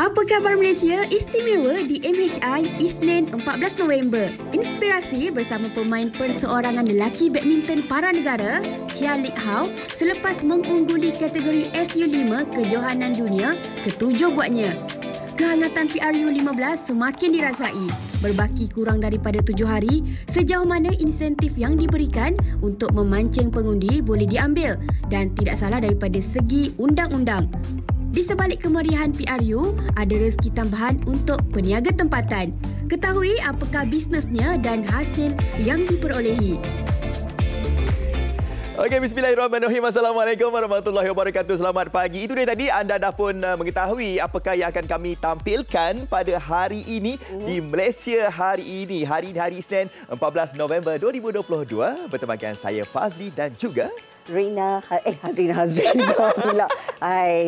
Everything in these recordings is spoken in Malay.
Apa khabar Malaysia? Istimewa di MHI Isnin 14 November. Inspirasi bersama pemain perseorangan lelaki badminton para negara, Chia Lik Hao, selepas mengungguli kategori SU5 kejohanan dunia ke-7 buatnya. Kehangatan PRU 15 semakin dirasai. Berbaki kurang daripada 7 hari, sejauh mana insentif yang diberikan untuk memancing pengundi boleh diambil dan tidak salah daripada segi undang-undang. Di sebalik kemeriahan PRU, ada rezeki tambahan untuk peniaga tempatan. Ketahui apakah bisnesnya dan hasil yang diperolehi. Okey, bismillahirrahmanirrahim. Assalamualaikum warahmatullahi wabarakatuh. Selamat pagi. Itu dia tadi, anda dah pun mengetahui apakah yang akan kami tampilkan pada hari ini di Malaysia hari ini. Hari Isnin 14 November 2022. Bertemakan saya Fazli dan juga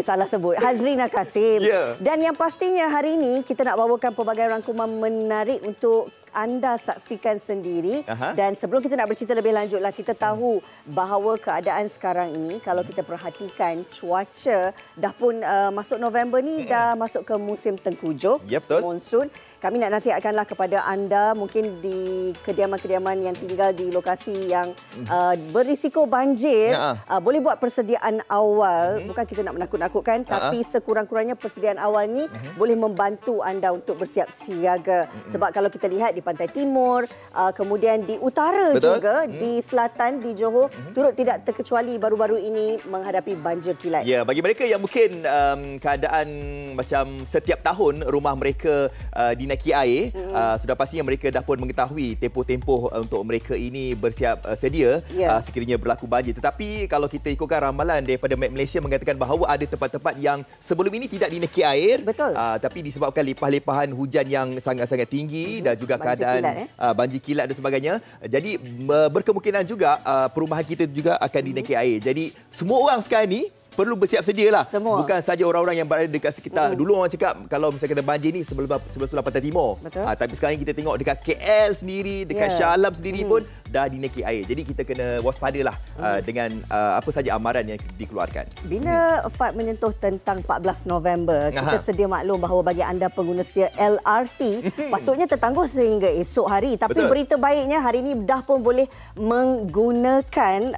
salah sebut. Hazrina Kasim. Yeah. Dan yang pastinya hari ini kita nak bawakan pelbagai rangkuman menarik untuk anda saksikan sendiri. Dan sebelum kita nak bercerita lebih lanjutlah, kita tahu bahawa keadaan sekarang ini, kalau kita perhatikan cuaca dah pun masuk November ni, dah masuk ke musim tengkujuh, monsun. Kami nak nasihatkanlah kepada anda mungkin di kediaman-kediaman yang tinggal di lokasi yang berisiko banjir, boleh buat persediaan awal. Bukan kita nak menakut-nakutkan, tapi sekurang-kurangnya persediaan awal ni boleh membantu anda untuk bersiap siaga. Sebab kalau kita lihat di pantai timur, kemudian di utara juga, di selatan, di Johor, turut tidak terkecuali baru-baru ini menghadapi banjir kilat. Ya, bagi mereka yang mungkin keadaan macam setiap tahun rumah mereka dinaiki air, sudah pastinya mereka dah pun mengetahui tempoh-tempoh untuk mereka ini bersiap sedia sekiranya berlaku banjir. Tetapi kalau kita ikutkan ramalan daripada Met Malaysia mengatakan bahawa ada tempat-tempat yang sebelum ini tidak dinaiki air, tapi disebabkan limpah-limpahan hujan yang sangat-sangat tinggi dan juga keadaan banjir kilat dan sebagainya. Jadi berkemungkinan juga perumahan kita juga akan dinaiki air. Jadi semua orang sekarang ni perlu bersiap sedia lah. Bukan saja orang-orang yang berada dekat sekitar. Dulu orang cakap kalau misalnya kena banjir ni sebelah pantai timur. Tapi sekarang kita tengok dekat KL sendiri, dekat Shah Alam sendiri pun dah dinaiki air. Jadi kita kena waspadalah dengan apa saja amaran yang dikeluarkan. Bila FAD menyentuh tentang 14 November, kita sedia maklum bahawa bagi anda pengguna setia LRT, patutnya tertangguh sehingga esok hari. Tapi berita baiknya hari ini dah pun boleh menggunakan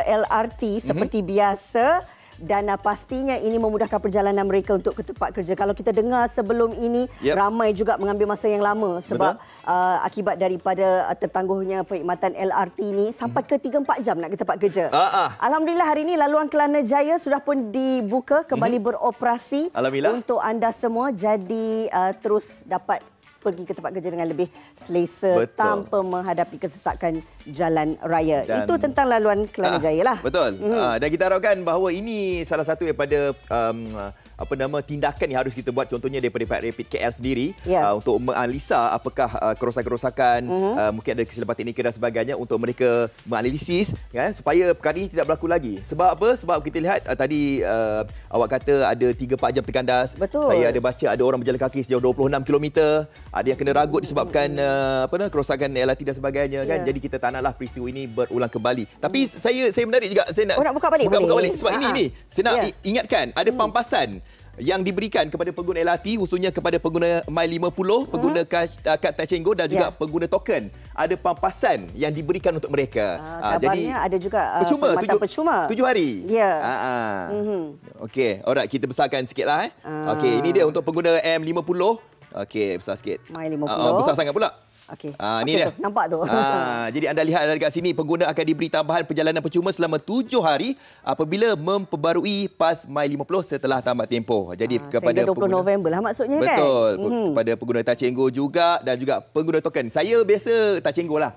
LRT seperti biasa. Dan pastinya ini memudahkan perjalanan mereka untuk ke tempat kerja. Kalau kita dengar sebelum ini, ramai juga mengambil masa yang lama sebab akibat daripada tertangguhnya perkhidmatan LRT ini sampai ke 3-4 jam nak ke tempat kerja. Alhamdulillah hari ini laluan Kelana Jaya sudah pun dibuka kembali beroperasi untuk anda semua. Jadi terus dapat pergi ke tempat kerja dengan lebih selesa tanpa menghadapi kesesakan jalan raya. Itu tentang laluan Kelana Jaya lah. Betul. Dan kita harapkan bahawa ini salah satu daripada tindakan yang harus kita buat, contohnya daripada Pihak Rapid KL sendiri untuk menganalisa apakah kerosakan-kerosakan, mungkin ada kesilapan teknikal dan sebagainya untuk mereka menganalisis supaya perkara ini tidak berlaku lagi. Sebab apa? Sebab kita lihat tadi awak kata ada 3-4 jam terkandas. Saya ada baca ada orang berjalan kaki sejauh 26 km. Ada yang kena ragut disebabkan kerosakan LRT dan sebagainya kan. Jadi kita tak naklah peristiwa ini berulang kembali. Tapi saya menarik juga, saya nak buka balik sebab ini saya nak ingatkan ada pampasan yang diberikan kepada pengguna LRT, khususnya kepada pengguna Mile 50, pengguna kad Tacenggo dan juga pengguna token. Ada pampasan yang diberikan untuk mereka. Jadi ada juga percuma 7 hari. Okey, alright, kita besarkan sikitlah Okey, ini dia untuk pengguna M50. Okey, besar sikit. Mile 50. Besar sangat pula. Ni dia. Nampak tu. Jadi anda lihat dekat sini, pengguna akan diberi tambahan perjalanan percuma selama 7 hari apabila memperbarui PAS Mile 50 setelah tamat tempoh. Jadi kepada 20 November lah maksudnya kan. Betul. Kepada pengguna Tacenggo juga dan juga pengguna token. Saya biasa Tacenggo lah.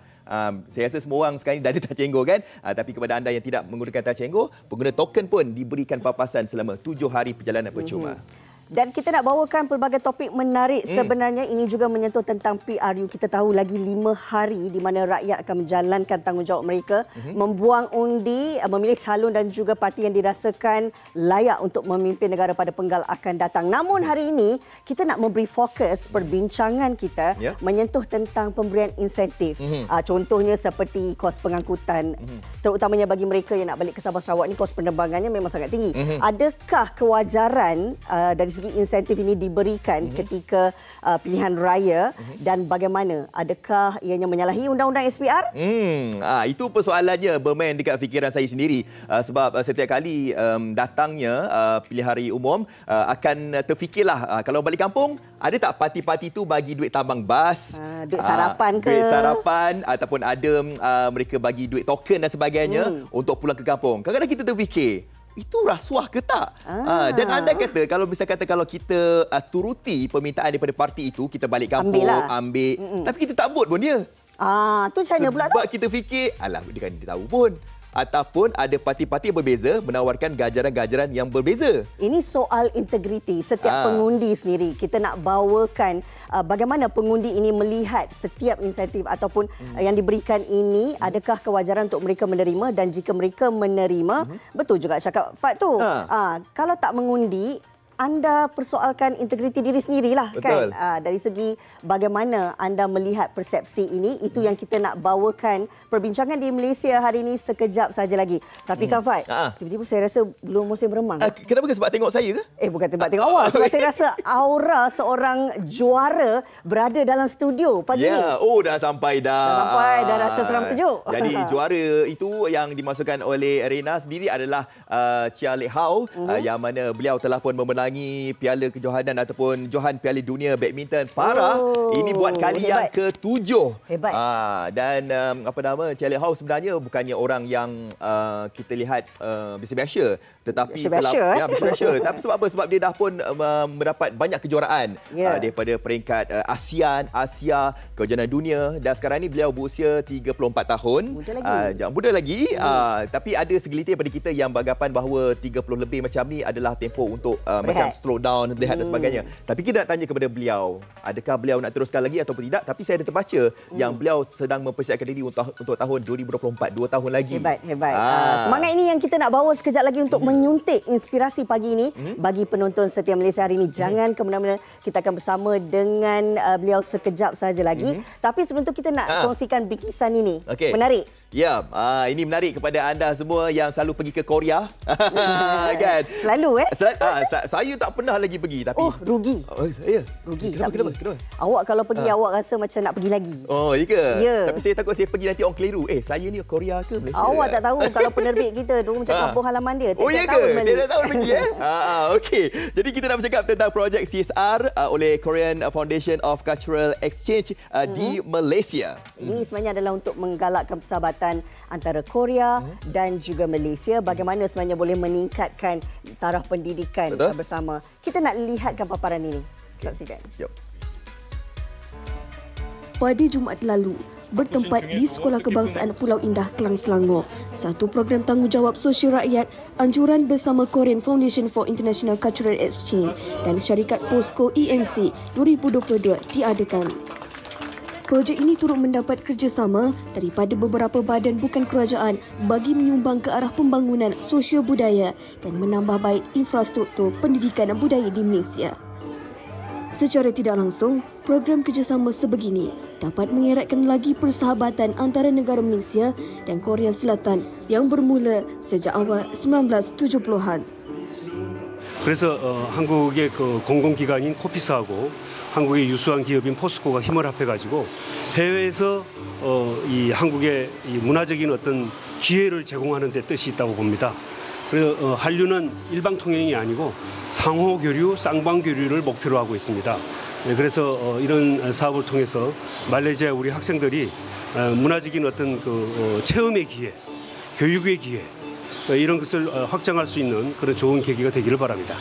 Saya rasa semua orang sekarang dah ada Tacenggo kan. Tapi kepada anda yang tidak menggunakan Tacenggo, pengguna token pun diberikan papasan selama 7 hari perjalanan percuma. Dan kita nak bawakan pelbagai topik menarik. Sebenarnya ini juga menyentuh tentang PRU. Kita tahu lagi 5 hari di mana rakyat akan menjalankan tanggungjawab mereka, membuang undi, memilih calon dan juga parti yang dirasakan layak untuk memimpin negara pada penggal akan datang. Namun hari ini kita nak memberi fokus perbincangan kita menyentuh tentang pemberian insentif. Contohnya seperti kos pengangkutan, terutamanya bagi mereka yang nak balik ke Sabah Sarawak ni, kos penerbangannya memang sangat tinggi. Adakah kewajaran dari segi insentif ini diberikan ketika pilihan raya dan bagaimana? Adakah ianya menyalahi undang-undang SPR? Itu persoalannya bermain dekat fikiran saya sendiri. Sebab setiap kali datangnya pilihan raya umum, akan terfikirlah kalau balik kampung, ada tak parti-parti itu bagi duit tambang bas? Duit sarapan ke? Duit sarapan ataupun ada mereka bagi duit token dan sebagainya untuk pulang ke kampung. Kadang-kadang kita terfikir, itu rasuah ke tak? Dan anda kata, kalau kita turuti permintaan daripada parti itu, kita balik kampung, ambil. Tapi kita tak vote pun dia. Tu caranya pula tu. Sebab kita fikir, alah dia kan dia tahu pun. Ataupun ada parti-parti yang berbeza menawarkan ganjaran-ganjaran yang berbeza. Ini soal integriti setiap pengundi sendiri. Kita nak bawakan bagaimana pengundi ini melihat setiap insentif ataupun yang diberikan ini, adakah kewajaran untuk mereka menerima, dan jika mereka menerima, betul juga cakap Fad tu. Kalau tak mengundi, anda persoalkan integriti diri sendirilah. Betul. Kan? Dari segi bagaimana anda melihat persepsi ini, itu yang kita nak bawakan perbincangan di Malaysia hari ini sekejap saja lagi. Tapi Kak Fad, tiba-tiba saya rasa belum musim remang. Kenapa ke? Sebab tengok saya ke? Bukan sebab tengok awak. Sebab saya rasa aura seorang juara berada dalam studio pagi ni. Dah sampai dah. Dah rasa seram sejuk. Jadi juara itu yang dimasukkan oleh Rena sendiri adalah Chia Lek Hau, yang mana beliau telah pun memenangi Piala Kejohanan ataupun Johan Piala Dunia Badminton para. Ini buat kali yang ke-7. Hebat. Dan Chia Lek Hau sebenarnya bukannya orang yang kita lihat biasa-biasa, tetapi biasa-biasa. Tapi sebab apa? Sebab dia dah pun mendapat banyak kejuaraan daripada peringkat ASEAN, Asia, Kejohanan Dunia, dan sekarang ni beliau berusia 34 tahun. Muda lagi. Tapi ada segelintir pada kita yang beranggapan bahawa 30 lebih macam ni adalah tempoh untuk macam slow down, rehat dan sebagainya. Tapi kita nak tanya kepada beliau, adakah beliau nak teruskan lagi ataupun tidak? Tapi saya ada terbaca yang beliau sedang mempersiapkan diri untuk tahun 2024, 2 tahun lagi. Hebat. Semangat ini yang kita nak bawa sekejap lagi untuk menyuntik inspirasi pagi ini bagi penonton Setia Malaysia hari ini. Jangan ke mana-mana, kita akan bersama dengan beliau sekejap saja lagi. Tapi sebelum tu kita nak kongsikan bingkisan ini. Menarik. Ya, ini menarik kepada anda semua yang selalu pergi ke Korea. Kan? Selalu saya tak pernah lagi pergi, tapi rugi. Ya. Rugi. Kenapa? Awak kalau pergi awak rasa macam nak pergi lagi. Ya ke? Ya. Tapi saya takut saya pergi nanti orang keliru. Saya ni Korea ke Malaysia? Awak tak tahu kalau penerbit kita tu macam kampung halaman dia. Ya ke? Dia tak tahu lagi okey. Jadi kita nak bercakap tentang projek CSR oleh Korean Foundation of Cultural Exchange di Malaysia. Ini sebenarnya adalah untuk menggalakkan persahabatan antara Korea dan juga Malaysia. Bagaimana sebenarnya boleh meningkatkan taraf pendidikan bersama. Kita nak lihatkan paparan ini. Saksikan. Pada Jumaat lalu, bertempat di Sekolah Kebangsaan Pulau Indah, Klang, Selangor, satu program tanggungjawab sosial rakyat anjuran bersama Korean Foundation for International Cultural Exchange dan syarikat POSCO ENC 2022 diadakan. Projek ini turut mendapat kerjasama daripada beberapa badan bukan kerajaan bagi menyumbang ke arah pembangunan sosio-budaya dan menambah baik infrastruktur pendidikan budaya di Malaysia. Secara tidak langsung, program kerjasama sebegini dapat mengeratkan lagi persahabatan antara negara Malaysia dan Korea Selatan yang bermula sejak awal 1970-an. 그래서 한국의 그 공공기관인 코피스하고 한국의 유수한 기업인 포스코가 힘을 합해가지고 해외에서 이 한국의 이 문화적인 어떤 기회를 제공하는 데 뜻이 있다고 봅니다. 그래서 한류는 일방 통행이 아니고 상호 교류, 쌍방 교류를 목표로 하고 있습니다. 그래서 이런 사업을 통해서 말레이시아 우리 학생들이 문화적인 어떤 그 체험의 기회, 교육의 기회 이런 것을 확장할 수 있는 그런 좋은 계기가 되기를 바랍니다.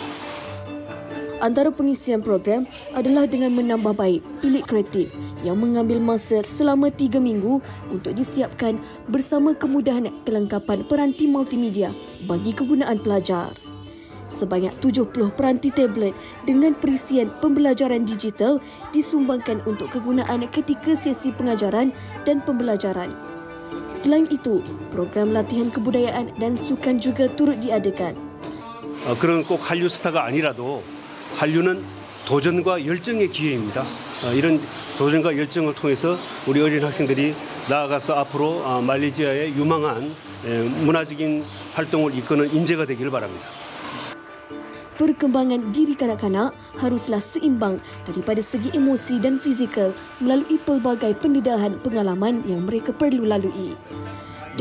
Antara pengisian program adalah dengan menambah baik bilik kreatif yang mengambil masa selama 3 minggu untuk disiapkan bersama kemudahan kelengkapan peranti multimedia bagi kegunaan pelajar. Sebanyak 70 peranti tablet dengan perisian pembelajaran digital disumbangkan untuk kegunaan ketika sesi pengajaran dan pembelajaran. Selain itu, program latihan kebudayaan dan sukan juga turut diadakan. 그런 꼭 한류 스타가 아니라도 한류는 도전과 열정의 기회입니다. 이런 도전과 열정을 통해서 우리 어린 학생들이 나아가서 앞으로 말레이시아의 유망한 문화적인 활동을 이끄는 인재가 되기를 바랍니다. perkembangan diri kanak-kanak haruslah seimbang daripada segi emosi dan fizikal melalui pelbagai pendedahan pengalaman yang mereka perlu lalui.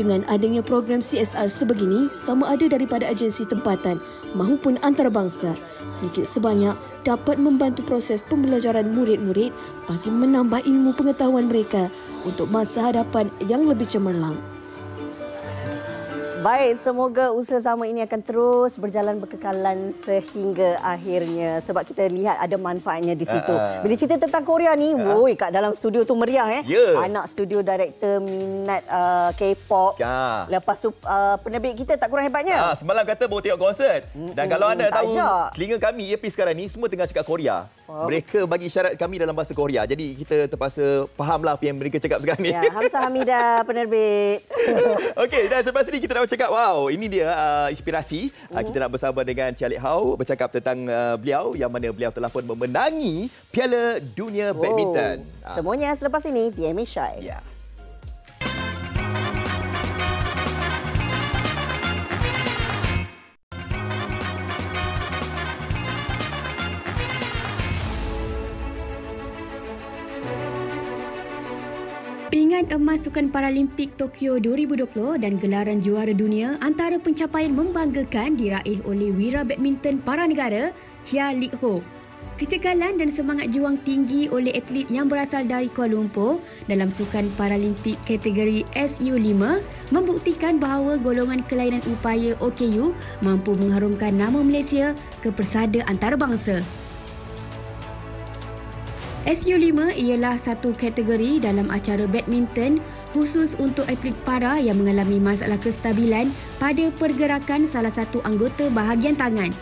Dengan adanya program CSR sebegini, sama ada daripada agensi tempatan maupun antarabangsa, sedikit sebanyak dapat membantu proses pembelajaran murid-murid bagi menambah ilmu pengetahuan mereka untuk masa hadapan yang lebih cemerlang. Baik, semoga usaha sama ini akan terus berjalan berkekalan sehingga akhirnya. Sebab kita lihat ada manfaatnya di situ. Bila cerita tentang Korea ni, woi, kat dalam studio tu meriah. Anak studio director minat K-pop. Lepas tu penerbit kita tak kurang hebatnya. Semalam kata baru tengok konsert. Dan kalau anda tahu, telinga kami earpiece sekarang ni semua tengah cakap Korea. Mereka bagi isyarat kami dalam bahasa Korea. Jadi kita terpaksa fahamlah apa yang mereka cakap sekarang ni. Ya, Hamzah Hamidah, penerbit. Okey, dan selepas ini kita nak bercakap, wow, ini dia inspirasi. Kita nak bersama dengan Chia Lik Hau bercakap tentang beliau yang mana beliau telah pun memenangi Piala Dunia Badminton. Semuanya selepas ini di MHI. Ya. Pingat emas Sukan Paralimpik Tokyo 2020 dan gelaran juara dunia antara pencapaian membanggakan diraih oleh wira badminton para negara Chia Lik Hau. Kecekalan dan semangat juang tinggi oleh atlet yang berasal dari Kuala Lumpur dalam Sukan Paralimpik kategori SU5 membuktikan bahawa golongan kelainan upaya OKU mampu mengharumkan nama Malaysia ke persada antarabangsa. SU5 ialah satu kategori dalam acara badminton khusus untuk atlet para yang mengalami masalah kestabilan pada pergerakan salah satu anggota bahagian tangan.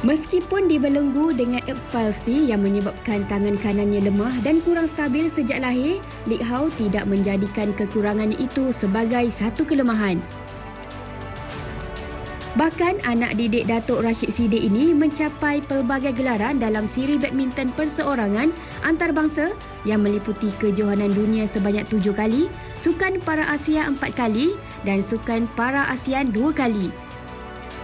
Meskipun dibelenggu dengan Erbs palsy yang menyebabkan tangan kanannya lemah dan kurang stabil sejak lahir, Lik Hau tidak menjadikan kekurangannya itu sebagai satu kelemahan. Bahkan anak didik Datuk Rashid Siddiq ini mencapai pelbagai gelaran dalam siri badminton perseorangan antarabangsa yang meliputi kejohanan dunia sebanyak 7 kali, Sukan Para Asia 4 kali dan Sukan Para ASEAN 2 kali.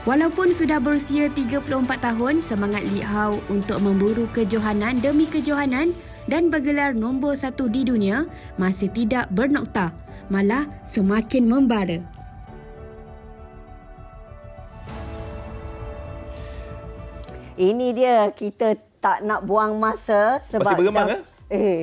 Walaupun sudah berusia 34 tahun, semangat Lik Hau untuk memburu kejohanan demi kejohanan dan bergelar nombor 1 di dunia masih tidak bernokta, malah semakin membara. Ini dia, kita tak nak buang masa sebab masih bergemang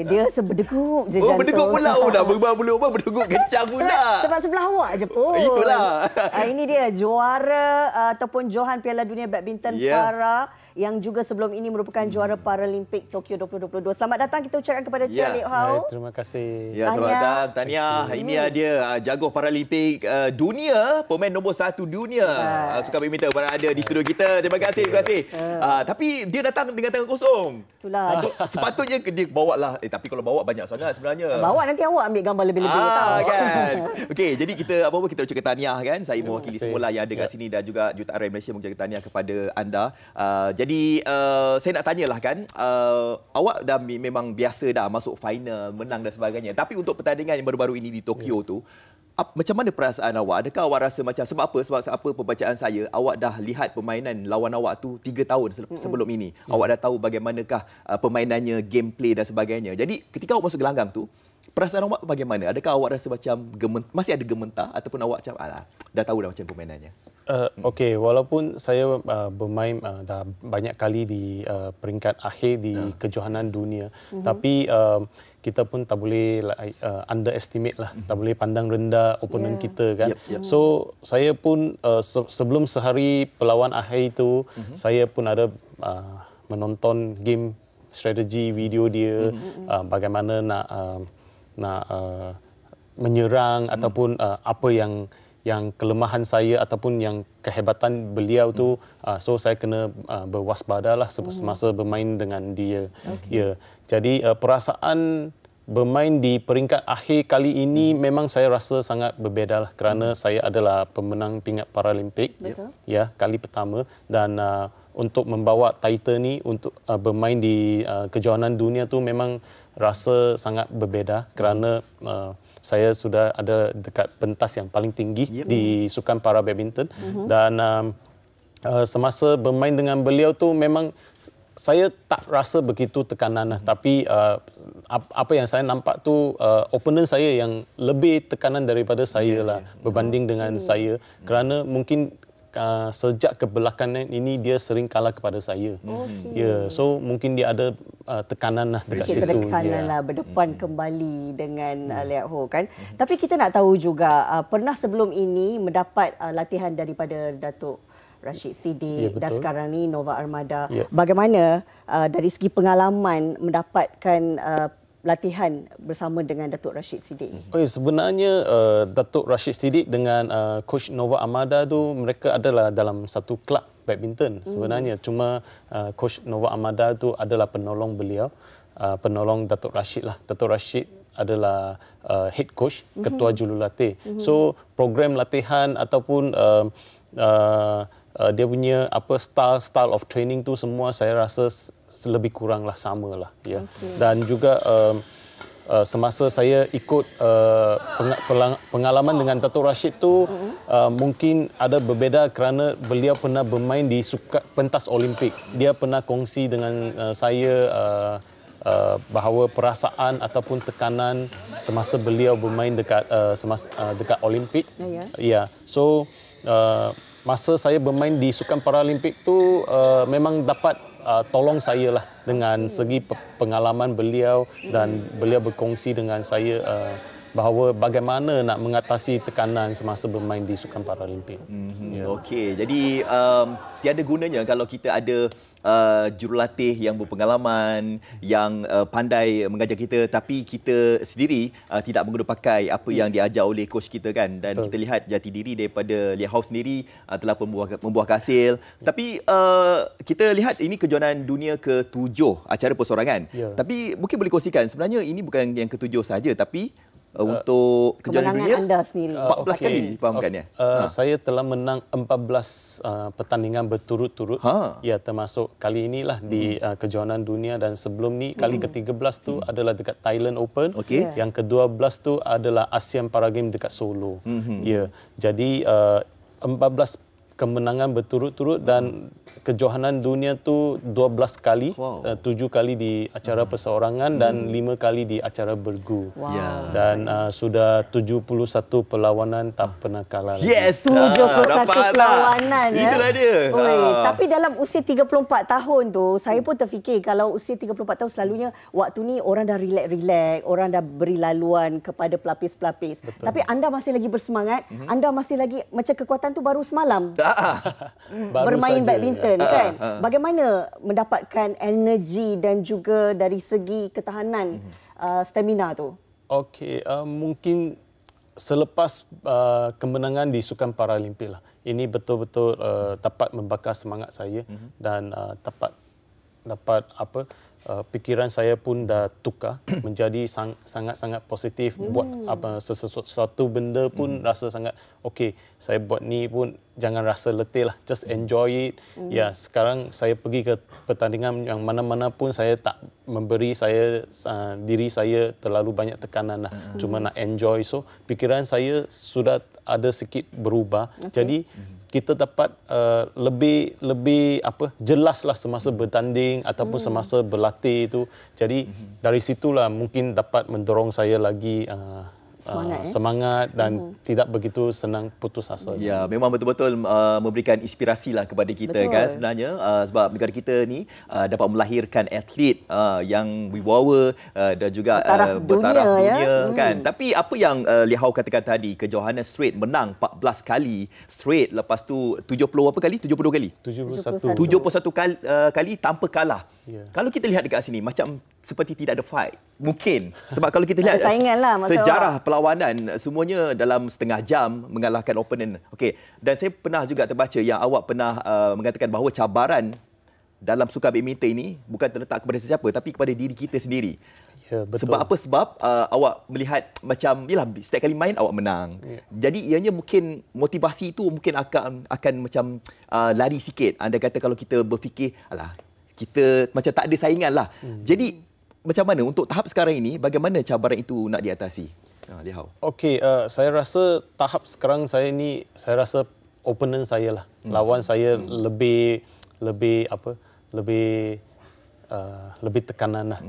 dia seberdeguk je jantung. Berdeguk pula. Dah bergemang pula, berdeguk kencang pula. Sebab sebelah awak je pun. Itulah. Ini dia juara ataupun johan Piala Dunia Badminton para yang juga sebelum ini merupakan juara Paralimpik Tokyo 2022. Selamat datang kita ucapkan kepada Chia Lik Hau. Terima kasih. Ya, selamat datang. Tahniah. Ini dia jaguar Paralimpik dunia, pemain nombor 1 dunia sukan badminton berada di studio kita. Terima kasih. Tapi dia datang dengan tangan kosong. Itulah. Sepatutnya dia bawa lah. Tapi kalau bawa banyak sangat sebenarnya. Bawa nanti awak ambil gambar lebih-lebih tahu. Kan. Okey, jadi kita kita ucapkan tahniah kan. Saya mewakili semua yang ada kat sini dan juga Jutaan Rakyat Malaysia mengucapkan tahniah kepada anda. Jadi saya nak tanyalah kan, awak dah memang biasa dah masuk final, menang dan sebagainya. Tapi untuk pertandingan yang baru-baru ini di Tokyo tu, macam mana perasaan awak? Adakah awak rasa macam sebab apa pembacaan saya, awak dah lihat permainan lawan awak tu 3 tahun sebelum ini. Awak dah tahu bagaimanakah permainannya, gameplay dan sebagainya. Jadi ketika awak masuk gelanggang tu, perasaan awak bagaimana? Adakah awak rasa macam masih ada gementar ataupun awak macam dah tahu dah macam permainannya? Okey, walaupun saya bermain dah banyak kali di peringkat akhir di kejohanan dunia, tapi kita pun tak boleh underestimate lah, tak boleh pandang rendah opponent kita kan. So saya pun sebelum sehari perlawan akhir itu, saya pun ada menonton game strategi video dia, bagaimana nak menyerang ataupun apa yang kelemahan saya ataupun yang kehebatan beliau tu, so saya kena berwaspadalah semasa bermain dengan dia. Ya. Jadi perasaan bermain di peringkat akhir kali ini memang saya rasa sangat berbedalah kerana saya adalah pemenang pingat Paralimpik ya kali pertama, dan untuk membawa title ni untuk bermain di kejohanan dunia tu memang rasa sangat berbeza kerana saya sudah ada dekat pentas yang paling tinggi di Sukan Para Badminton dan semasa bermain dengan beliau tu memang saya tak rasa begitu tekanan lah. Tapi apa yang saya nampak tu opponent saya yang lebih tekanan daripada saya lah berbanding dengan saya. Kerana mungkin sejak kebelakangan ini dia sering kalah kepada saya. So mungkin dia ada tekanan lah dekat situ. Tekanan lah berdepan kembali dengan Liat Ho kan. Tapi kita nak tahu juga pernah sebelum ini mendapat latihan daripada Datuk Rashid Siddiq dan sekarang ni Nova Armada. Bagaimana dari segi pengalaman mendapatkan latihan bersama dengan Datuk Rashid Siddiq? Sebenarnya Datuk Rashid Siddiq dengan Coach Nova Armada tu mereka adalah dalam satu kelab badminton sebenarnya. Cuma Coach Nova Armada tu adalah penolong beliau, penolong Datuk Rashid lah. Datuk Rashid adalah head coach, ketua jurulatih. So program latihan ataupun dia punya style of training tu semua saya rasa lebih kuranglah samalah ya. Dan juga semasa saya ikut pengalaman dengan Datuk Rashid tu mungkin ada berbeza kerana beliau pernah bermain di pentas Olimpik. Dia pernah kongsi dengan saya bahawa perasaan ataupun tekanan semasa beliau bermain dekat dekat Olimpik. So masa saya bermain di Sukan Paralimpik tu memang dapat tolong saya lah dengan segi pengalaman beliau dan beliau berkongsi dengan saya bahawa bagaimana nak mengatasi tekanan semasa bermain di Sukan Paralimpik. Okey, jadi tiada gunanya kalau kita ada jurulatih yang berpengalaman, yang pandai mengajar kita, tapi kita sendiri tidak mengguna pakai apa yang diajar oleh coach kita kan. Dan kita lihat jati diri daripada Liat Ho sendiri telah membuah hasil. Tapi kita lihat ini kejohanan dunia ke-7 acara persorangan. Tapi mungkin boleh kongsikan sebenarnya ini bukan yang ke-7 saja, tapi untuk kejohanan dunia anda sendiri 14 kali dipahamkannya. Saya telah menang 14 pertandingan berturut-turut. Ya, termasuk kali inilah di kejohanan dunia, dan sebelum ni kali ke-13 tu adalah dekat Thailand Open. Yang ke-12 tu adalah ASEAN Para Games dekat Solo. Ya. Jadi 14 kemenangan berturut-turut dan kejohanan dunia tu 12 kali, 7 kali di acara perseorangan dan 5 kali di acara bergu. Dan sudah 71 perlawanan tak pernah kalah. 71 perlawanan ya. Itulah dia. Tapi dalam usia 34 tahun tu, saya pun terfikir kalau usia 34 tahun selalunya waktu ni orang dah relax, orang dah beri laluan kepada pelapis-pelapis. Tapi anda masih lagi bersemangat, anda masih lagi macam kekuatan tu baru semalam. Bermain badminton kan. Bagaimana mendapatkan energi dan juga dari segi ketahanan stamina tu? Okey, mungkin selepas kemenangan di Sukan Paralimpik lah. Ini betul-betul dapat membakar semangat saya dan dapat fikiran saya pun dah tukar menjadi sangat-sangat positif. Buat sesuatu benda pun rasa sangat okey, saya buat ni pun jangan rasa letih lah, just enjoy it. Ya, sekarang saya pergi ke pertandingan yang mana-mana pun saya tak memberi diri saya terlalu banyak tekanan lah. Cuma nak enjoy. So fikiran saya sudah ada sikit berubah. Jadi kita dapat lebih jelaslah semasa bertanding ataupun semasa berlatih itu. Jadi dari situlah mungkin dapat mendorong saya lagi semangat dan tidak begitu senang putus asa. Ya, memang betul-betul memberikan inspirasi lah kepada kita kan sebenarnya, sebab negara kita ni dapat melahirkan atlet yang wibawa dan juga bertaraf dunia kan. Tapi apa yang Liat Ho katakan tadi, kejohanan straight menang 14 kali straight, lepas tu 70 berapa kali? 72 kali? 71 kali tanpa kalah. Kalau kita lihat dekat sini macam seperti tidak ada fight. Mungkin sebab kalau kita lihat sejarah perlawanan semuanya dalam setengah jam mengalahkan opponent. Okey, dan saya pernah juga terbaca yang awak pernah mengatakan bahawa cabaran dalam sukan badminton ini bukan terletak kepada sesiapa tapi kepada diri kita sendiri. Ya, betul. Sebab apa? Sebab awak melihat macam yalah setiap kali main awak menang. Jadi ianya mungkin motivasi itu mungkin akan macam lari sikit. Anda kata kalau kita berfikir alah kita macam tak ada saingan lah. Jadi macam mana untuk tahap sekarang ini, bagaimana cabaran itu nak diatasi? Liat Ho. Okey, saya rasa tahap sekarang saya rasa opponent saya lah. Lawan saya lebih tekanan lah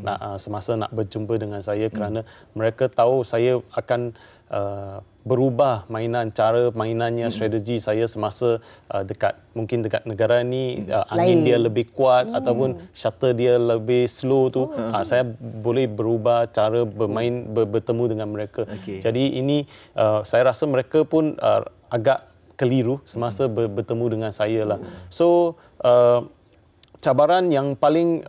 semasa nak berjumpa dengan saya kerana mereka tahu saya akan berubah cara mainannya, strategi saya semasa mungkin dekat negara ni angin dia lebih kuat ataupun shutter dia lebih slow tu, saya boleh berubah cara bermain bertemu dengan mereka. Jadi ini saya rasa mereka pun agak keliru semasa bertemu dengan saya lah. So cabaran yang paling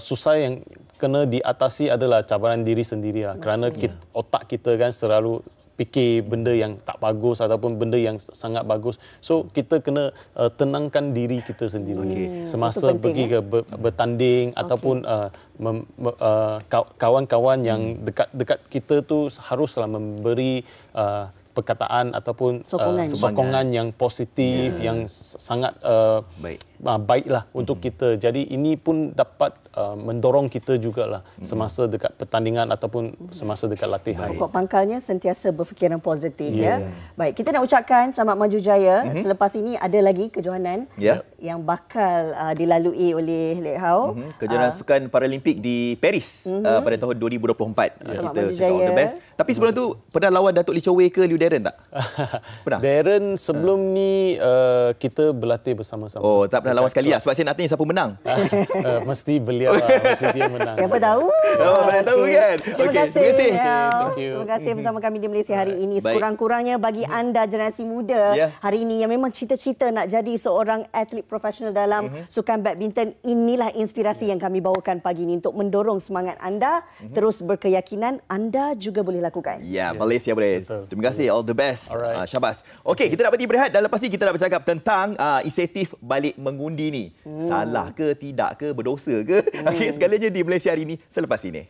susah yang kena diatasi adalah cabaran diri sendiri lah. Kerana otak kita kan selalu fikir benda yang tak bagus ataupun benda yang sangat bagus. So kita kena tenangkan diri kita sendiri semasa pergi ke bertanding ataupun kawan-kawan yang dekat kita tu haruslah memberi perkataan ataupun sokongan yang positif, yang sangat baiklah untuk kita. Jadi ini pun dapat mendorong kita jugalah semasa dekat pertandingan ataupun semasa dekat latihan. Pokok pangkalnya sentiasa berfikiran positif ya. Baik, kita nak ucapkan selamat maju jaya. Selepas ini ada lagi kejohanan yang bakal dilalui oleh Lek Hau. Kejohanan Sukan Paralimpik di Paris pada tahun 2024. Selamat Kita maju cakap all jaya. the best. Tapi sebelum tu pernah lawan Datuk Lee Chow Wei ke Liu Darren tak? Pernah? Darren sebelum ni kita berlatih bersama-sama. Oh, tak pernah lawan sekali lah. Sebab saya nak tanya siapa menang. Mesti beliau lah, mesti dia menang. Siapa tahu? Mana tahu kan? Terima kasih. Terima kasih. Thank you. Terima kasih bersama kami di Malaysia hari ini. Baik. Sekurang-kurangnya bagi anda generasi muda hari ini yang memang cita-cita nak jadi seorang atlet profesional dalam sukan badminton, inilah inspirasi yang kami bawakan pagi ini untuk mendorong semangat anda terus berkeyakinan anda juga boleh lakukan. Ya, Malaysia boleh. Betul. Terima kasih. All the best. Alright. Syabas. Okey, kita nak berhenti berehat dan lepas ni kita nak bercakap tentang inisiatif balik mengundi ni. Salah ke, tidak ke, berdosa ke? Okey, segalanya di Malaysia hari ini selepas ini.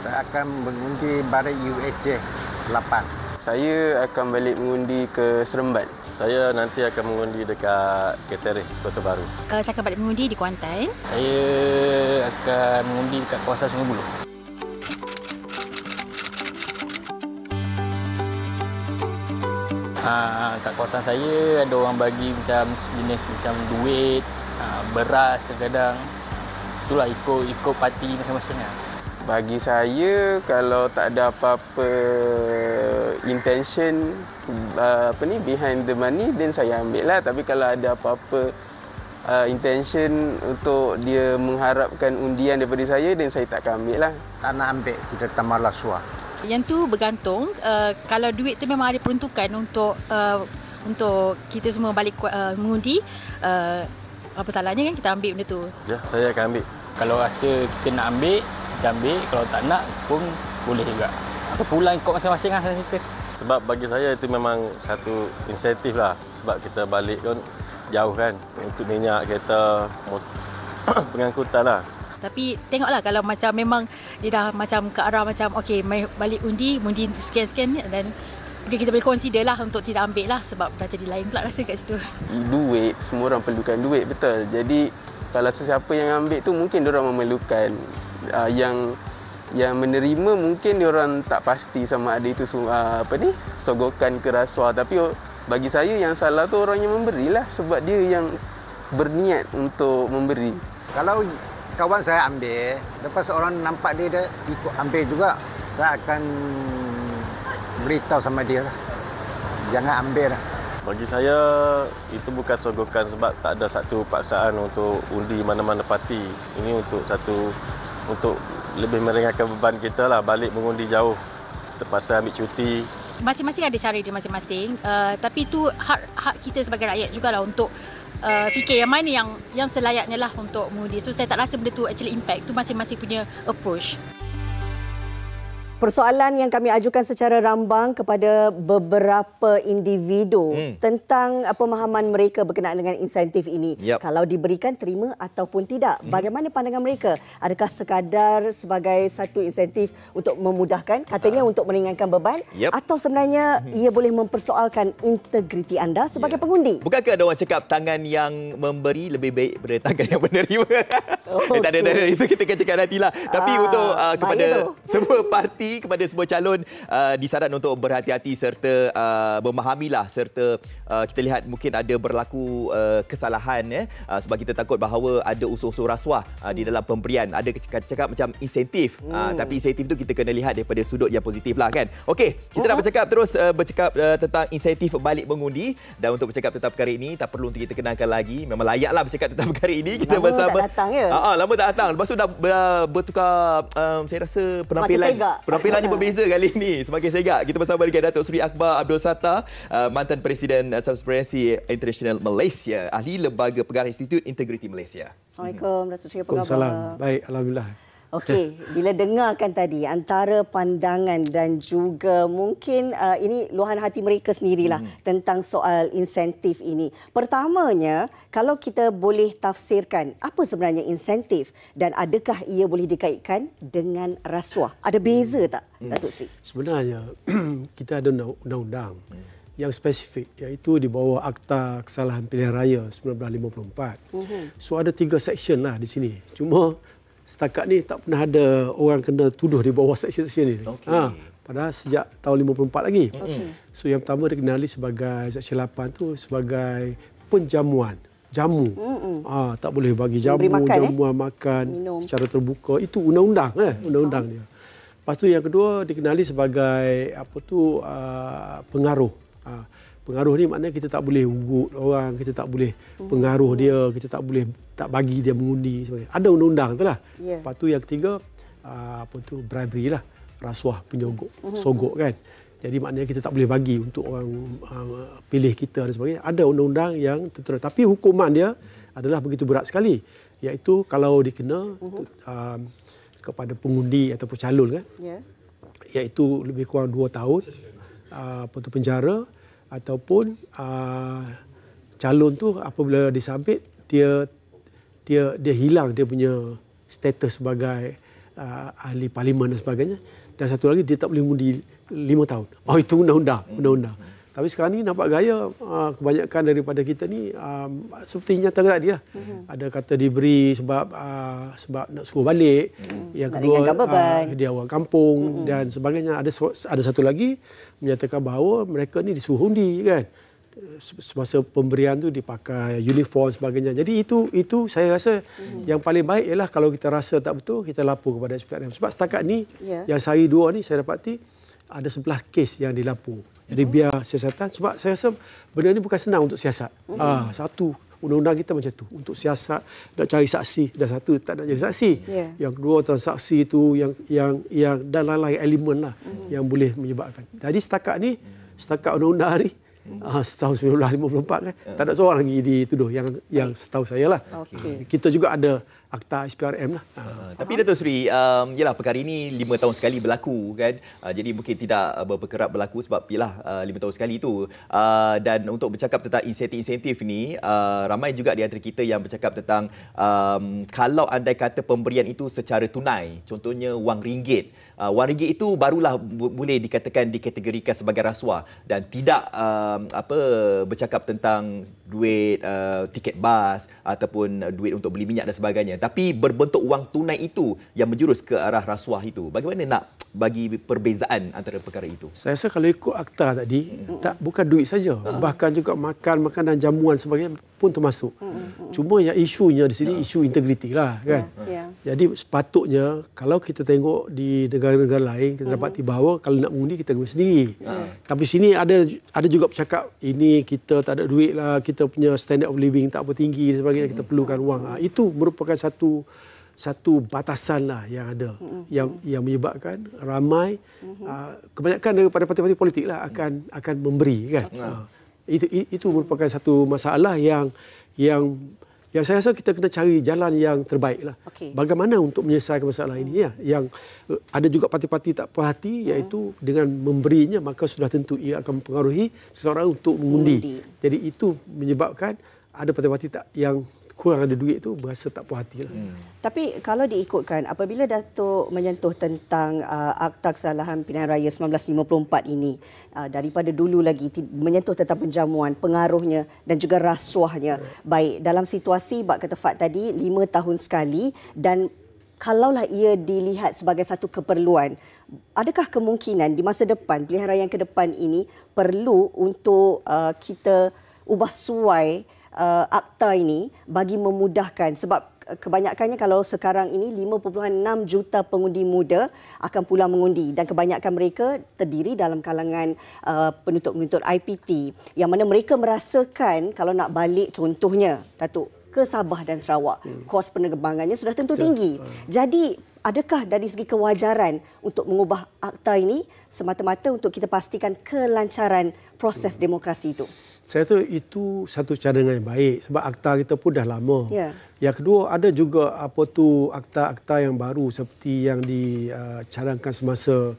Saya akan mengundi balik USJ 8. Saya akan balik mengundi ke Seremban. Saya nanti akan mengundi dekat Ketereh, Kota Baru. Saya akan balik mengundi di Kuantan. Saya akan mengundi dekat kawasan Sungai Buloh. Kat kawasan saya ada orang bagi macam sejenis macam duit, beras kadang-kadang. Itulah ikut parti masing-masing lah. Bagi saya, kalau tak ada apa-apa intention behind the money, then saya ambil lah. Tapi kalau ada apa-apa intention untuk dia mengharapkan undian daripada saya, then saya tak akan ambil lah. Tak nak ambil, kita tambahlah suah. Yang tu bergantung. Kalau duit tu memang ada peruntukan untuk kita semua balik mengundi, apa salahnya kan kita ambil benda tu. Ya, saya akan ambil. Kalau rasa kita nak ambil, kita ambil. Kalau tak nak pun boleh juga. Atau pulang ikut masing-masing lah kita. Sebab bagi saya itu memang satu insentif lah. Sebab kita balik kan jauh kan. Untuk minyak, kereta, pengangkutan lah. Tapi tengoklah kalau macam memang dia dah macam ke arah macam okey balik undi sekian-sekian dan kita boleh consider lah untuk tidak ambil lah sebab dah jadi lain pula rasa kat situ. Duit, semua orang perlukan duit, betul. Jadi kalau sesiapa yang ambil tu mungkin diorang memerlukan. Yang menerima mungkin diorang tak pasti sama ada itu sogokan ke rasuah. Tapi bagi saya yang salah tu orang yang memberilah sebab dia yang berniat untuk memberi. Kalau kawan saya ambil, lepas orang nampak dia ikut ambil juga, saya akan beritahu sama dia lah. Jangan ambil lah. Bagi saya, itu bukan sogokan sebab tak ada satu paksaan untuk undi mana-mana parti. Ini untuk lebih meringankan beban kita lah, balik mengundi jauh. Terpaksa ambil cuti. Masing-masing ada cara dia masing-masing. Tapi itu hak kita sebagai rakyat jugalah untuk fikir yang mana yang selayaknya lah untuk mengundi. So saya tak rasa benda tu actually impact. Tu masing-masing punya approach. Persoalan yang kami ajukan secara rambang kepada beberapa individu tentang pemahaman mereka berkenaan dengan insentif ini. Kalau diberikan, terima ataupun tidak. Bagaimana pandangan mereka? Adakah sekadar sebagai satu insentif untuk memudahkan, katanya untuk meringankan beban, atau sebenarnya ia boleh mempersoalkan integriti anda sebagai pengundi? Bukankah ada orang cakap tangan yang memberi lebih baik daripada tangan yang menerima? Tak ada. Itu kita akan cakap nantilah. Tapi untuk kepada semua parti, kepada semua calon, disarankan untuk berhati-hati serta memahamilah, serta kita lihat mungkin ada berlaku kesalahan sebab kita takut bahawa ada unsur-unsur rasuah di dalam pemberian. Ada cakap macam insentif, tapi insentif tu kita kena lihat daripada sudut yang positif lah kan. Okey, kita nak bercakap tentang insentif balik mengundi, dan untuk bercakap tentang perkara ini tak perlu untuk kita kenalkan lagi. Memang layaklah bercakap tentang perkara ini. Kita bersama tak datang ya. Lama tak datang. Lepas tu dah bertukar saya rasa penampilannya berbeza kali ini. Semakin segak. Kita bersama dengan Datuk Seri Akbar Abdul Sattar, mantan Presiden Transparency International Malaysia, ahli Lembaga Pengarah Institut Integriti Malaysia. Assalamualaikum Datuk Seri, apa khabar? Waalaikumsalam. Baik, alhamdulillah. Okey, bila dengarkan tadi antara pandangan dan juga mungkin ini luahan hati mereka sendirilah tentang soal insentif ini. Pertamanya, kalau kita boleh tafsirkan apa sebenarnya insentif dan adakah ia boleh dikaitkan dengan rasuah? Ada beza tak, Datuk Seri? Sebenarnya kita ada undang-undang yang spesifik, iaitu di bawah Akta Kesalahan Pilihan Raya 1954. So ada 3 section lah di sini. Cuma setakat ni tak pernah ada orang kena tuduh di bawah section-section ni. Padahal sejak tahun 54 lagi. So yang pertama dikenali sebagai section 8 tu sebagai penjamuan. Jamu. Tak boleh bagi jamuan makan minum secara terbuka. Itu undang-undang undang-undang dia. Lepas tu yang kedua dikenali sebagai pengaruh. Pengaruh ni maknanya kita tak boleh ugut orang, kita tak boleh pengaruh dia, kita tak boleh tak bagi dia mengundi sebagainya. Ada undang-undang tu lah. Lepas tu yang ketiga bribery lah, rasuah, penyogok, sogok kan. Jadi maknanya kita tak boleh bagi untuk orang pilih kita dan sebagainya. Ada undang-undang yang tertera, tapi hukuman dia adalah begitu berat sekali, iaitu kalau dikena kepada pengundi ataupun calon kan, iaitu lebih kurang 2 tahun penjara, ataupun calon tu apabila disabit dia hilang dia punya status sebagai ahli parlimen dan sebagainya, dan satu lagi dia tak boleh mengundi 5 tahun. Itu undang-undang. Tapi sekarang ni nampak gaya kebanyakan daripada kita ni seperti nyata tadi lah. Ada kata diberi sebab nak suruh balik. Yang kedua dia orang kampung dan sebagainya. Ada satu lagi menyatakan bahawa mereka ni disuruh undi kan. Semasa pemberian tu dipakai uniform sebagainya. Jadi itu saya rasa yang paling baik ialah kalau kita rasa tak betul, kita lapor kepada SPRM. Sebab setakat ni yang sehari 2 ni saya dapati ada 11 kes yang dilapor. Jadi biar siasatan, sebab saya rasa benda ni bukan senang untuk siasat. Satu, undang-undang kita macam tu. Untuk siasat, nak cari saksi. Dan satu, tak nak jadi saksi. Yang kedua, transaksi tu yang dan lain-lain elemen lah yang boleh menyebabkan. Jadi setakat undang-undang ni, setahun 1954 kan, tak ada seorang lagi dituduh yang setahu saya lah. Kita juga ada Akta SPRM lah. Tapi Datuk Seri, yalah perkara ini 5 tahun sekali berlaku kan. Jadi mungkin tidak berkerap berlaku sebab yalah 5 tahun sekali itu. Dan untuk bercakap tentang insentif-insentif ni, ramai juga di antara kita yang bercakap tentang kalau andai kata pemberian itu secara tunai, contohnya wang ringgit. Wang ringgit itu barulah boleh dikatakan dikategorikan sebagai rasuah dan tidak bercakap tentang duit tiket bas ataupun duit untuk beli minyak dan sebagainya. Tapi berbentuk wang tunai itu yang menjurus ke arah rasuah itu. Bagaimana nak bagi perbezaan antara perkara itu? Saya rasa kalau ikut akta tadi, bukan duit saja, bahkan juga makan dan jamuan sebagainya pun termasuk. Cuma yang isunya di sini isu integriti lah kan. Jadi sepatutnya kalau kita tengok di negara-negara lain, kita dapati bahawa kalau nak mengundi kita guna sendiri. Tapi sini ada juga bercakap ini kita tak ada duit lah, kita punya standard of living tak apa tinggi dan sebagainya, kita perlukan wang. Itu merupakan satu batasan lah yang ada, yang menyebabkan ramai kebanyakan daripada parti-parti politik lah akan memberi kan. Itu merupakan satu masalah yang Yang saya rasa kita kena cari jalan yang terbaik lah. Bagaimana untuk menyelesaikan masalah ini ya. Yang ada juga parti-parti tak puas hati iaitu dengan memberinya maka sudah tentu ia akan mempengaruhi seseorang untuk mengundi. Jadi itu menyebabkan ada parti-parti yang kurang ada duit itu berasa tak puas hati lah. Tapi kalau diikutkan apabila Datuk menyentuh tentang Akta Kesalahan Pilihan Raya 1954 ini daripada dulu lagi menyentuh tentang penjamuan, pengaruhnya dan juga rasuahnya. Baik dalam situasi bak kata Fat tadi 5 tahun sekali dan kalaulah ia dilihat sebagai satu keperluan, adakah kemungkinan di masa depan pilihan raya yang ke depan ini perlu untuk kita ubah suai akta ini bagi memudahkan sebab kebanyakannya kalau sekarang ini 5.6 juta pengundi muda akan pulang mengundi dan kebanyakan mereka terdiri dalam kalangan penuntut-penuntut IPT yang mana mereka merasakan kalau nak balik contohnya Datuk ke Sabah dan Sarawak kos penerbangannya sudah tentu tinggi. Jadi adakah dari segi kewajaran untuk mengubah akta ini semata-mata untuk kita pastikan kelancaran proses demokrasi itu? Saya rasa itu satu cadangan yang baik sebab akta kita pun dah lama. Yang kedua ada juga akta-akta yang baru seperti yang dicadangkan semasa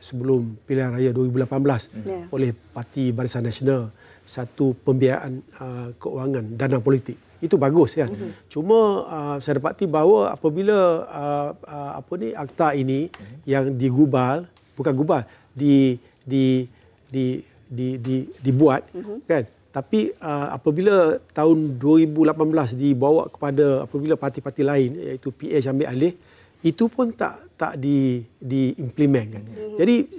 sebelum pilihan raya 2018 oleh Parti Barisan Nasional, satu pembiayaan keuangan dana politik. Itu bagus ya. Cuma saya dapati bahawa apabila akta ini yang dibuat kan, tapi apabila tahun 2018 dibawa kepada apabila parti-parti lain iaitu PH ambil alih, itu pun tak diimplementkan.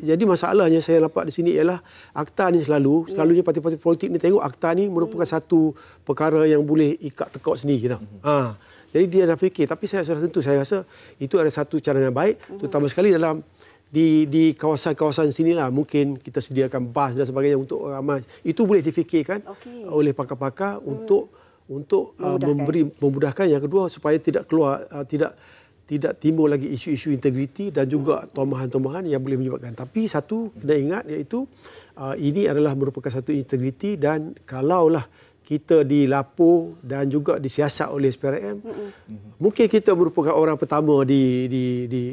Jadi masalahnya saya nampak di sini ialah akta ni selalunya parti-parti politik ni tengok akta ni merupakan satu perkara yang boleh ikat tekuk sendiri gitu. Jadi dia dah fikir, tapi saya rasa itu ada satu cara yang baik, terutama sekali dalam di kawasan-kawasan sinilah mungkin kita sediakan bas dan sebagainya untuk orang ramai. Itu boleh difikirkan oleh pakar-pakar untuk memudahkan. Yang kedua supaya tidak keluar tidak timbul lagi isu-isu integriti dan juga tomahan-tomahan yang boleh menyebabkan. Tapi satu kena ingat iaitu ini adalah merupakan satu integriti dan kalaulah kita dilapor dan juga disiasat oleh SPRM, mungkin kita merupakan orang pertama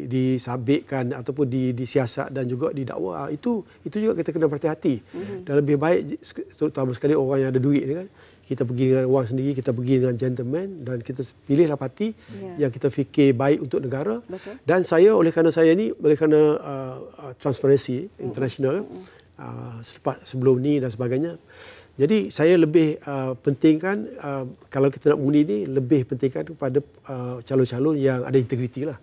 disabitkan ataupun disiasat dan juga didakwa. Itu juga kita kena berhati-hati. Dan lebih baik terutama sekali orang yang ada duit ni kan, kita pergi dengan wang sendiri, kita pergi dengan gentleman dan kita pilihlah parti yang kita fikir baik untuk negara. Dan saya oleh kerana transparansi international sebelum ni dan sebagainya, jadi saya lebih pentingkan kalau kita nak mengundi ni lebih pentingkan kepada calon-calon yang ada integriti lah.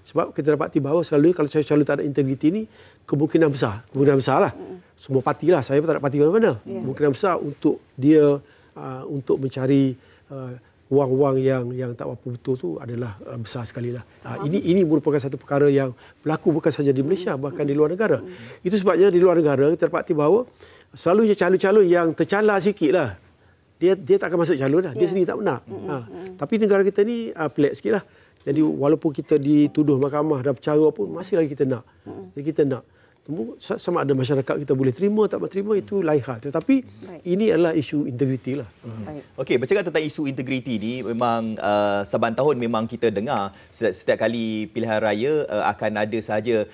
Sebab kita dapati bahawa selalunya kalau calon tak ada integriti ni kemungkinan besar lah. Semua parti lah, saya pun tak ada parti mana-mana. Kemungkinan besar untuk dia untuk mencari wang-wang yang tak apa betul tu adalah besar sekali lah. Ini merupakan satu perkara yang berlaku bukan sahaja di Malaysia, bahkan di luar negara. Itu sebabnya di luar negara kita dapati bahawa selalunya calon-calon yang tercala sikit lah. Dia tak akan masuk calon lah. Dia sendiri tak nak. Tapi negara kita ni pelik sikit lah. Jadi walaupun kita dituduh mahkamah dan percara pun masih lagi kita nak. Jadi kita nak. Sama ada masyarakat kita boleh terima tak terima itu lain hal. Tetapi ini adalah isu integriti lah. Okey, bercakap tentang isu integriti ni memang saban tahun memang kita dengar setiap kali pilihan raya akan ada sahaja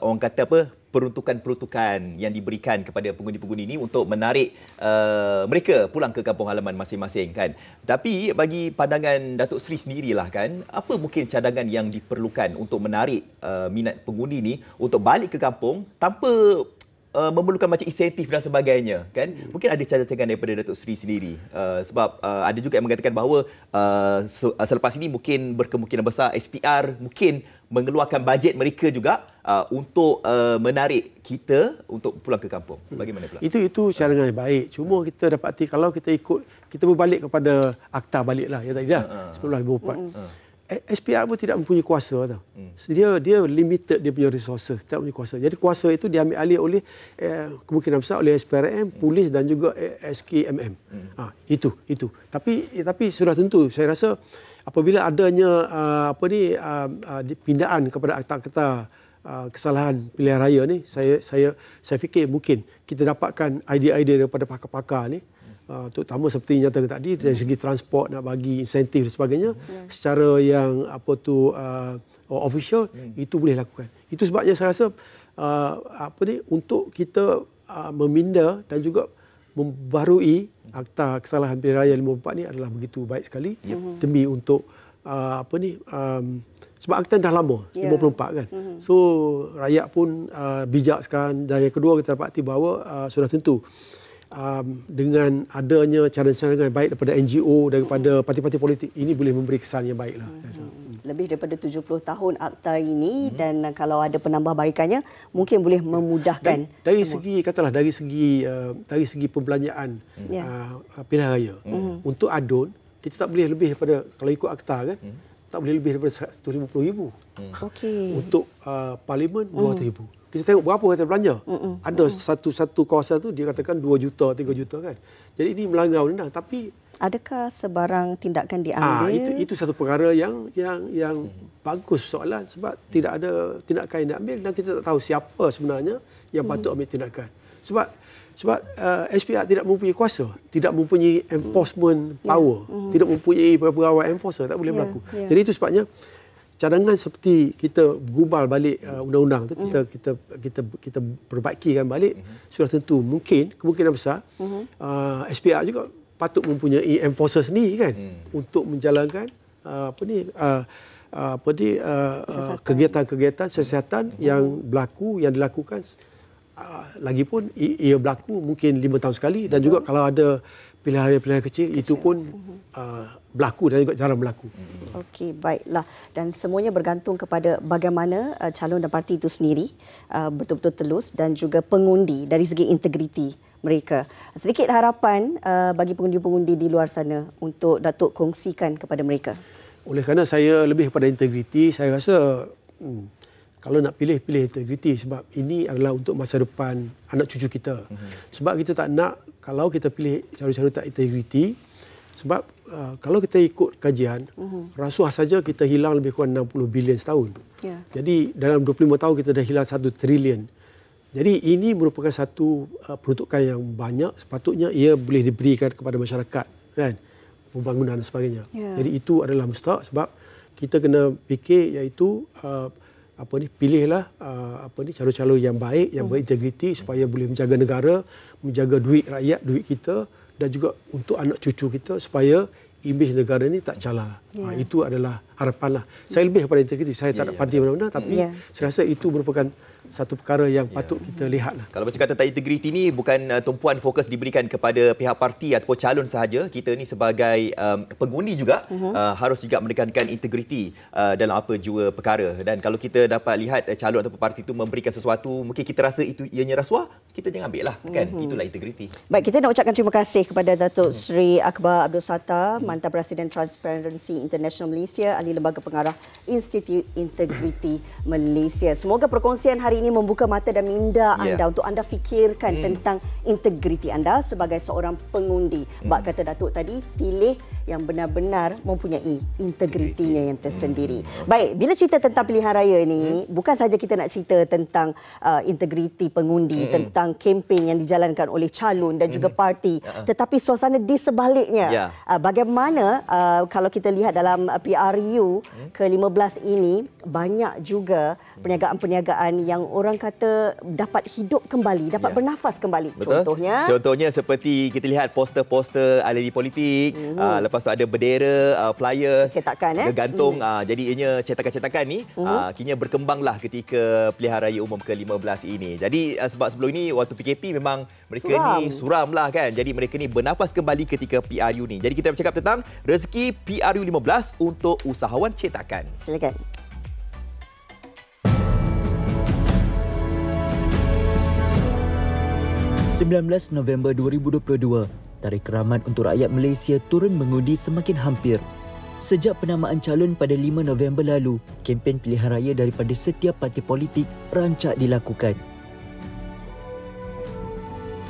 orang kata apa peruntukan-peruntukan yang diberikan kepada pengundi-pengundi ini untuk menarik mereka pulang ke kampung halaman masing-masing kan. Tapi bagi pandangan Datuk Seri sendirilah kan, apa mungkin cadangan yang diperlukan untuk menarik minat pengundi ini untuk balik ke kampung tanpa memerlukan macam insentif dan sebagainya kan. Mungkin ada cadangan daripada Datuk Seri sendiri sebab ada juga yang mengatakan bahawa selepas ini mungkin berkemungkinan besar SPR mungkin mengeluarkan bajet mereka juga untuk menarik kita untuk pulang ke kampung. Bagaimana pula? Itu cadangan yang baik. Cuma kita dapati kalau kita berbalik kepada akta baliklah ya tadi dah 1954. SPR pun tidak mempunyai kuasa tau. Dia limited dia punya resources, tak mempunyai kuasa. Jadi kuasa itu diambil alih oleh kemungkinan besar oleh SPRM, polis dan juga SKMM. Itu. Tapi sudah tentu saya rasa apabila adanya pindaan kepada akta-akta kesalahan pilihan raya ni, saya fikir mungkin kita dapatkan idea-idea daripada pakar-pakar ni terutama seperti nyatakan tadi dari segi transport nak bagi insentif dan sebagainya secara yang official itu boleh lakukan. Itu sebabnya saya rasa untuk kita meminda dan juga membarui Akta Kesalahan Pilihan Raya 54 ni adalah begitu baik sekali demi untuk sebab akta dah lama 54 kan. So rakyat pun bijak sekarang, dan yang kedua kita dapati bahawa sudah tentu dengan adanya cadangan-cadangan baik daripada NGO, daripada parti-parti politik, ini boleh memberi kesan yang baiklah. Lebih daripada 70 tahun akta ini dan kalau ada penambahbaikannya mungkin boleh memudahkan dari semua. segi katalah dari segi pembelanjaan pilihan raya untuk adun kita tak boleh lebih daripada, kalau ikut akta kan, tak boleh lebih daripada 150,000. Okey. Untuk parlimen 200,000. Kita tengok berapa kita belanja. Ada satu kawasan tu dia katakan 2 juta, 3 juta kan. Jadi ini melanggar undang-undang, tapi adakah sebarang tindakan diambil? Itu satu perkara yang bagus soalan, sebab tidak ada tindakan yang diambil dan kita tak tahu siapa sebenarnya yang patut ambil tindakan. Sebab SPR tidak mempunyai kuasa, tidak mempunyai enforcement power, tidak mempunyai beberapa enforcer, tak boleh berlaku. Jadi itu sebabnya cadangan seperti kita gubal balik undang-undang tu, kita perbaikikan balik, sudah tentu kemungkinan besar SPR juga patut mempunyai enforcer sendiri kan, untuk menjalankan kegiatan-kegiatan kesihatan yang dilakukan. Lagipun ia berlaku mungkin 5 tahun sekali, dan juga kalau ada pilihan-pilihan kecil itu pun berlaku dan juga jarang berlaku. Okey, baiklah. Dan semuanya bergantung kepada bagaimana calon dan parti itu sendiri betul-betul telus dan juga pengundi dari segi integriti mereka. Sedikit harapan bagi pengundi-pengundi di luar sana untuk Datuk kongsikan kepada mereka. Oleh kerana saya lebih kepada integriti, saya rasa kalau nak pilih integriti, sebab ini adalah untuk masa depan anak cucu kita. Sebab kita tak nak kalau kita pilih cara-cara tak integriti, sebab kalau kita ikut kajian, rasuah saja kita hilang lebih kurang 60 bilion setahun. Jadi dalam 25 tahun kita dah hilang 1 trilion. Jadi ini merupakan satu peruntukan yang banyak, sepatutnya ia boleh diberikan kepada masyarakat kan, pembangunan dan sebagainya. Jadi itu adalah mustahak, sebab kita kena fikir iaitu pilihlah calon-calon yang baik, yang berintegriti, supaya boleh menjaga negara, menjaga duit rakyat, duit kita, dan juga untuk anak cucu kita, supaya imej negara ini tak calar. Itu adalah harapanlah. Saya lebih kepada integriti. Saya tak nak parti mana-mana, tapi saya rasa itu merupakan satu perkara yang patut kita lihatlah. Kalau bercakap tentang integriti ni, bukan tumpuan fokus diberikan kepada pihak parti ataupun calon sahaja. Kita ni sebagai pengundi juga harus juga menekankan integriti dalam apa jua perkara. Dan kalau kita dapat lihat calon ataupun parti itu memberikan sesuatu, mungkin kita rasa itu ianya rasuah, kita jangan ambil lah kan. Itulah integriti. Baik, kita nak ucapkan terima kasih kepada Datuk Seri Akbar Abdul Sattar, mantan Presiden Transparency International Malaysia, ahli lembaga pengarah Institut Integriti Malaysia. Semoga perkongsian hari ini membuka mata dan minda anda untuk anda fikirkan tentang integriti anda sebagai seorang pengundi. Bak kata Datuk tadi, pilih yang benar-benar mempunyai integritinya yang tersendiri. Baik, bila cerita tentang pilihan raya ini, bukan saja kita nak cerita tentang integriti pengundi, tentang kempen yang dijalankan oleh calon dan juga parti, tetapi suasana di sebaliknya. Bagaimana kalau kita lihat dalam PRU ke-15 ini, banyak juga perniagaan-perniagaan yang orang kata dapat hidup kembali, dapat bernafas kembali. Betul. Contohnya seperti kita lihat poster-poster ahli politik, lepas tu ada bendera, flyers, cetakan gantung. Jadi ianya cetakan-cetakan ni kini berkembanglah ketika pilihan raya umum ke-15 ini. Jadi sebab sebelum ini waktu PKP memang mereka ni suram lah kan. Jadi mereka ni bernafas kembali ketika PRU ni. Jadi kita bercakap tentang rezeki PRU 15 untuk usahawan cetakan. Silakan. November 2022, tarikh keramat untuk rakyat Malaysia turun mengundi semakin hampir. Sejak penamaan calon pada 5 November lalu, kempen pilihan raya daripada setiap parti politik rancak dilakukan.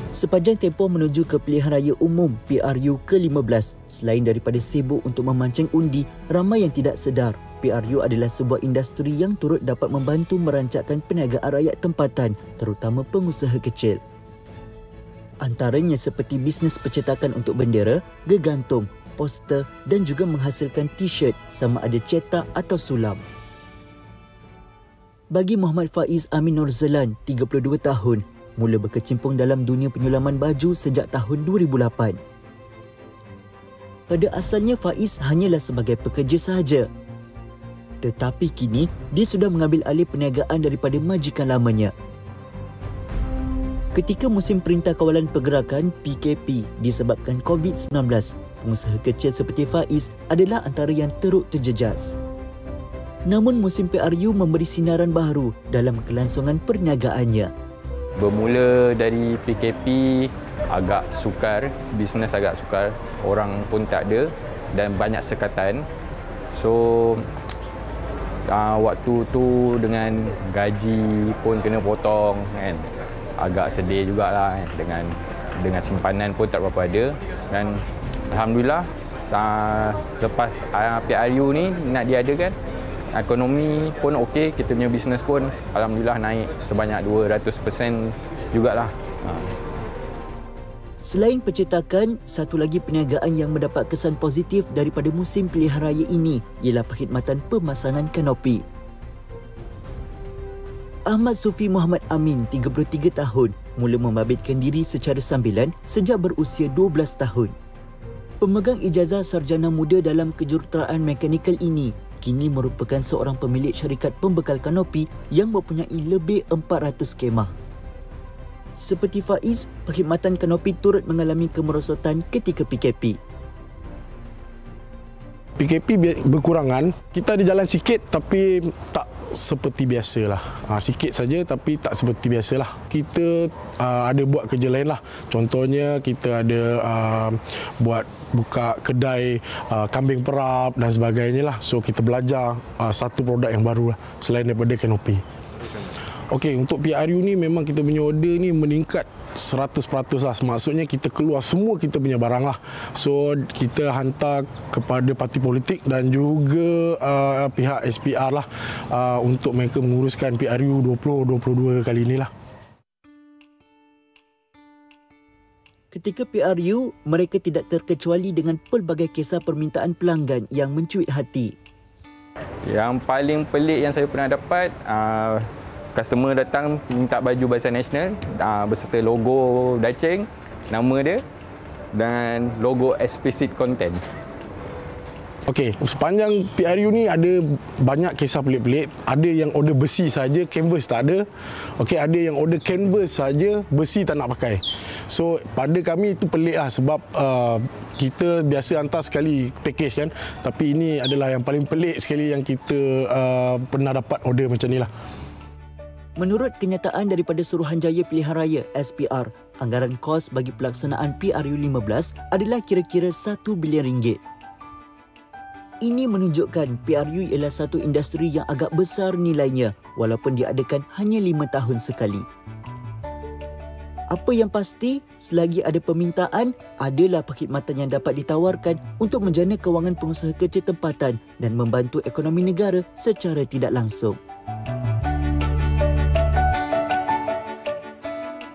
Sepanjang tempoh menuju ke pilihan raya umum PRU ke-15, selain daripada sibuk untuk memancing undi, ramai yang tidak sedar PRU adalah sebuah industri yang turut dapat membantu merancangkan perniagaan rakyat tempatan, terutama pengusaha kecil. Antaranya seperti bisnes percetakan untuk bendera, gegantung, poster dan juga menghasilkan t-shirt sama ada cetak atau sulam. Bagi Muhammad Faiz Amin Norzalan, 32 tahun, mula berkecimpung dalam dunia penyulaman baju sejak tahun 2008. Pada asalnya Faiz hanyalah sebagai pekerja sahaja. Tetapi kini, dia sudah mengambil alih perniagaan daripada majikan lamanya. Ketika musim Perintah Kawalan Pergerakan PKP disebabkan COVID-19, pengusaha kecil seperti Faiz adalah antara yang teruk terjejas. Namun musim PRU memberi sinaran baru dalam kelangsungan perniagaannya. Bermula dari PKP agak sukar, bisnes agak sukar, orang pun tak ada dan banyak sekatan. So waktu tu dengan gaji pun kena potong kan. Agak sedih jugalah kan. Dengan simpanan pun tak berapa ada dan alhamdulillah lepas PRU ni nak diadakan, ekonomi pun okey, kita punya bisnes pun alhamdulillah naik sebanyak 200% jugalah. Selain percetakan, satu lagi perniagaan yang mendapat kesan positif daripada musim pilihan raya ini ialah perkhidmatan pemasangan kanopi. Ahmad Sufi Muhammad Amin, 33 tahun, mula membabitkan diri secara sambilan sejak berusia 12 tahun. Pemegang ijazah sarjana muda dalam kejuruteraan mekanikal ini kini merupakan seorang pemilik syarikat pembekal kanopi yang mempunyai lebih 400 kemah. Seperti Faiz, perkhidmatan kanopi turut mengalami kemerosotan ketika PKP. PKP berkurangan, kita ada jalan sikit tapi tak seperti biasalah. Sikit saja tapi tak seperti biasalah. Kita ada buat kerja lain lah. Contohnya kita ada buat buka kedai kambing perap dan sebagainya lah. So kita belajar satu produk yang baru lah selain daripada kanopi. Okey, untuk PRU ni memang kita punya order ni meningkat 100% lah. Maksudnya kita keluar semua kita punya barang lah. So kita hantar kepada parti politik dan juga pihak SPR lah untuk mereka menguruskan PRU 2022 kali inilah. Ketika PRU, mereka tidak terkecuali dengan pelbagai kisah permintaan pelanggan yang mencuit hati. Yang paling pelik yang saya pernah dapat, customer datang minta baju Barisan Nasional beserta logo Daceng, nama dia dan logo explicit content. Okey, sepanjang PRU ni ada banyak kisah pelik-pelik. Ada yang order besi saja, canvas tak ada. Okey, ada yang order canvas saja, besi tak nak pakai. So, pada kami itu pelik lah sebab kita biasa hantar sekali package kan. Tapi ini adalah yang paling pelik sekali yang kita pernah dapat order macam ni lah. Menurut kenyataan daripada Suruhanjaya Pilihan Raya SPR, anggaran kos bagi pelaksanaan PRU 15 adalah kira-kira RM1 bilion. Ini menunjukkan PRU ialah satu industri yang agak besar nilainya walaupun diadakan hanya 5 tahun sekali. Apa yang pasti, selagi ada permintaan, adalah perkhidmatan yang dapat ditawarkan untuk menjana kewangan pengusaha kecil tempatan dan membantu ekonomi negara secara tidak langsung.